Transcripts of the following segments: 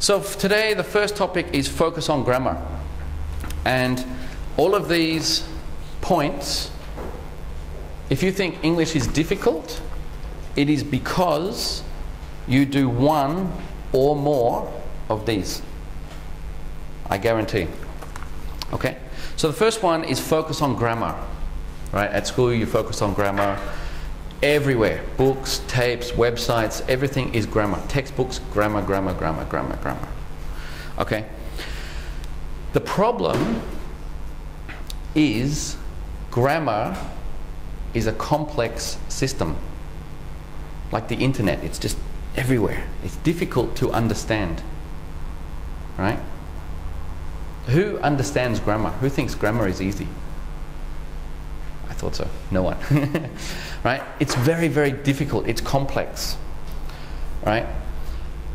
So today the first topic is focus on grammar. And all of these points, if you think English is difficult, it is because you do one or more of these. I guarantee. Okay? So the first one is focus on grammar. Right? At school you focus on grammar. Everywhere. Books, tapes, websites, everything is grammar. Textbooks, grammar, grammar, grammar, grammar, grammar. Okay? The problem is grammar is a complex system. Like the internet, it's just everywhere. It's difficult to understand. Right? Who understands grammar? Who thinks grammar is easy? I thought so. No one. Right? It's very, very difficult. It's complex. Right?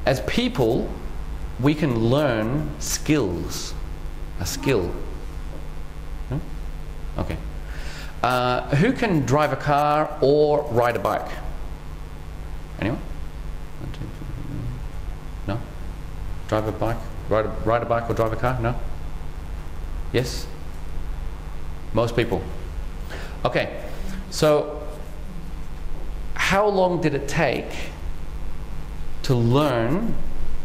As people, we can learn skills. A skill. Okay. Who can drive a car or ride a bike? Anyone? No? Drive a bike? Ride a bike or drive a car? No? Yes? Most people. Okay. So, how long did it take to learn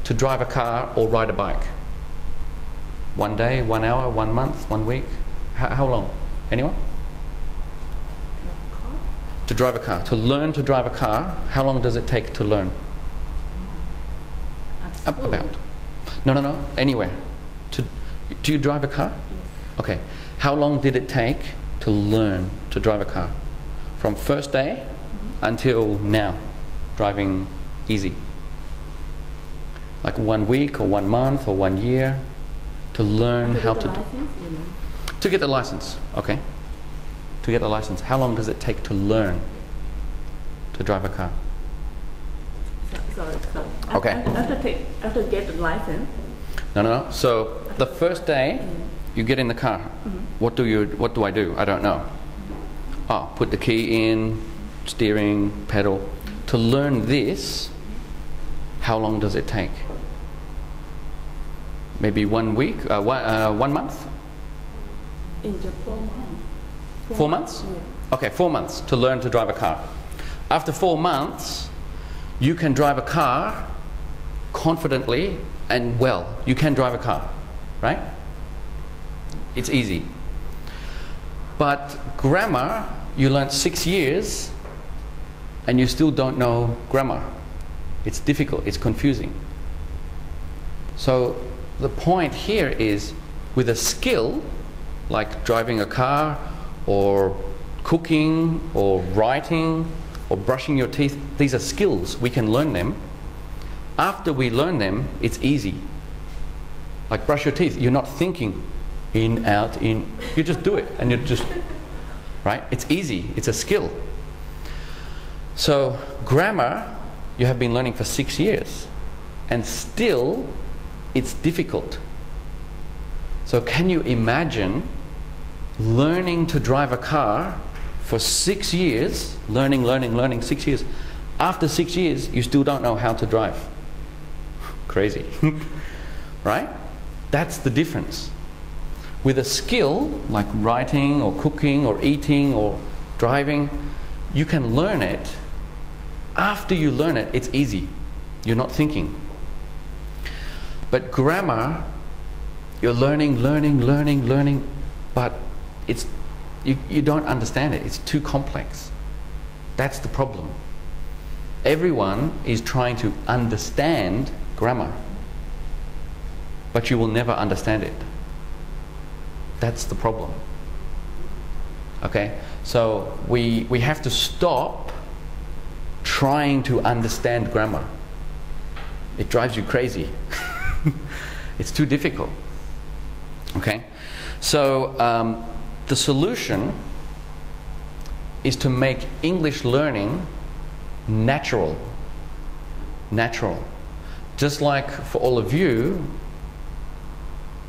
to drive a car or ride a bike? 1 day, 1 hour, 1 month, 1 week? How long? Anyone? To drive a car. To learn to drive a car, how long does it take to learn? About. No. Anywhere. Do you drive a car? Okay. How long did it take to learn to drive a car? From first day until now, driving easy. Like 1 week or 1 month or 1 year to learn how to do. To get the license, okay. To get the license, how long does it take to learn to drive a car? Sorry. Okay. After get the license. No. So the first day you get in the car. What do I do? I don't know. Oh, put the key in, steering, pedal. To learn this, how long does it take? Maybe 1 week, 1 month? In the 4 months. 4 months? Yeah. Okay, 4 months to learn to drive a car. After 4 months, you can drive a car confidently and well. You can drive a car, right? It's easy. But grammar, you learned 6 years and you still don't know grammar. It's difficult, it's confusing. So the point here is with a skill like driving a car or cooking or writing or brushing your teeth, these are skills. We can learn them. After we learn them, it's easy. Like brush your teeth, you're not thinking in, out, in. You just do it and you just, right? It's easy. It's a skill. So grammar, you have been learning for 6 years and still it's difficult. So can you imagine learning to drive a car for 6 years, learning 6 years. After 6 years, you still don't know how to drive. Crazy. Right? That's the difference. With a skill, like writing or cooking or eating or driving, you can learn it. After you learn it, it's easy. You're not thinking. But grammar, you're learning, but it's you don't understand it. It's too complex. That's the problem. Everyone is trying to understand grammar, but you will never understand it. That's the problem. Okay? So we have to stop trying to understand grammar. It drives you crazy. It's too difficult. Okay? So the solution is to make English learning natural. Natural. Just like for all of you,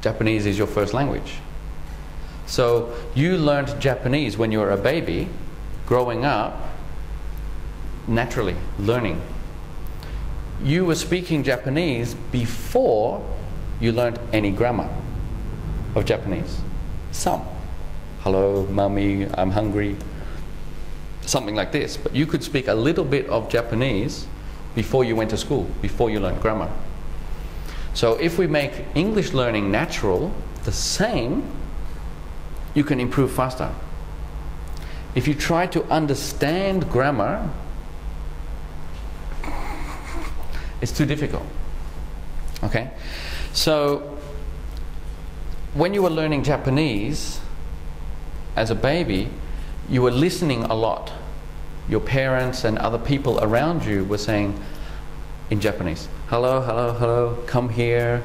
Japanese is your first language. So you learned Japanese when you were a baby, growing up, naturally, learning. you were speaking Japanese before you learned any grammar of Japanese. Some. Hello, mommy, I'm hungry. Something like this. But you could speak a little bit of Japanese before you went to school, before you learned grammar. So if we make English learning natural, the same, you can improve faster. If you try to understand grammar, it's too difficult. Okay? So when you were learning Japanese as a baby, you were listening a lot. Your parents and other people around you were saying in Japanese, hello, hello, hello, come here,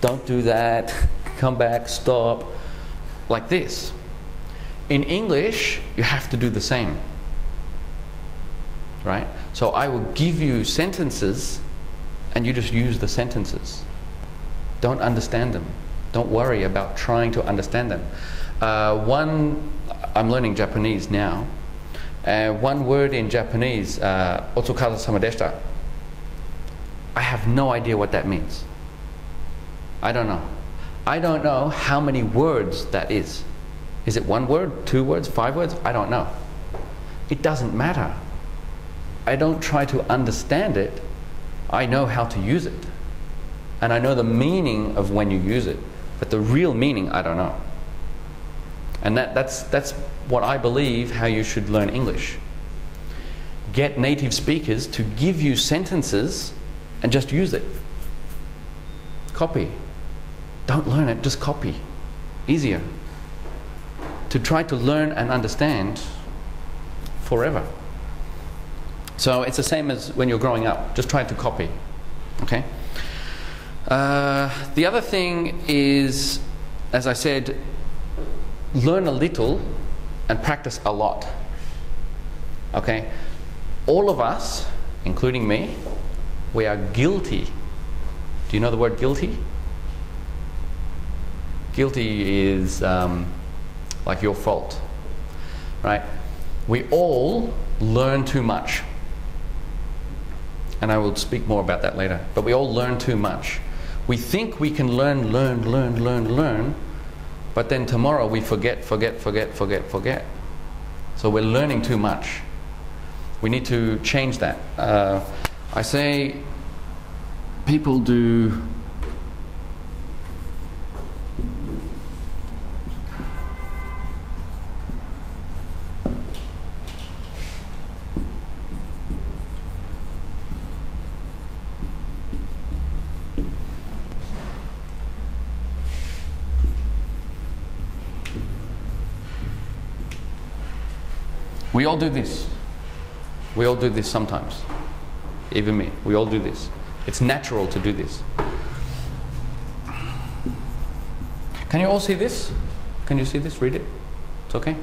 don't do that, come back, stop, like this. In English, you have to do the same, right? So I will give you sentences and you just use the sentences. Don't understand them. Don't worry about trying to understand them. I'm learning Japanese now. One word in Japanese, otsukaresama deshita. I have no idea what that means. I don't know. I don't know how many words that is. Is it 1 word, 2 words, 5 words? I don't know. It doesn't matter. I don't try to understand it. I know how to use it. And I know the meaning of when you use it. But the real meaning, I don't know. And that's what I believe how you should learn English. Get native speakers to give you sentences and just use it. Copy. Don't learn it, just copy. Easier. To try to learn and understand forever. So it's the same as when you're growing up. Just try to copy. Okay? The other thing is, as I said, learn a little and practice a lot. Okay? All of us, including me, we are guilty. Do you know the word guilty? Guilty is like your fault, right? We all learn too much. And I will speak more about that later. But we all learn too much. We think we can learn, but then tomorrow we forget. So we're learning too much. We need to change that. I say people do we all do this. We all do this sometimes. Even me. We all do this. It's natural to do this. Can you all see this? Can you see this? Read it. It's okay?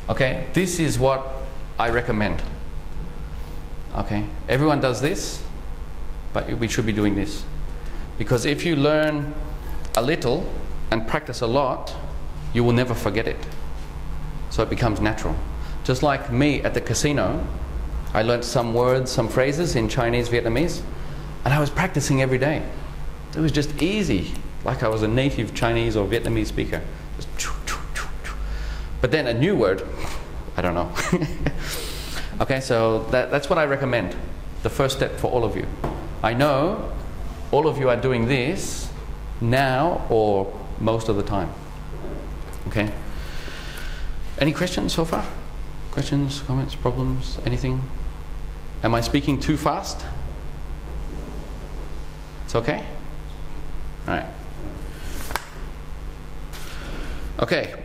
Okay, this is what I recommend. Okay, everyone does this, but we should be doing this. Because if you learn a little and practice a lot, you will never forget it. So it becomes natural. Just like me at the casino, I learned some words, some phrases in Chinese, Vietnamese, and I was practicing every day. It was just easy, like I was a native Chinese or Vietnamese speaker. Just but then a new word, I don't know. Okay, so that's what I recommend. The first step for all of you. I know all of you are doing this now or most of the time. Okay? Any questions so far? Questions, comments, problems, anything? Am I speaking too fast? It's okay? All right. Okay.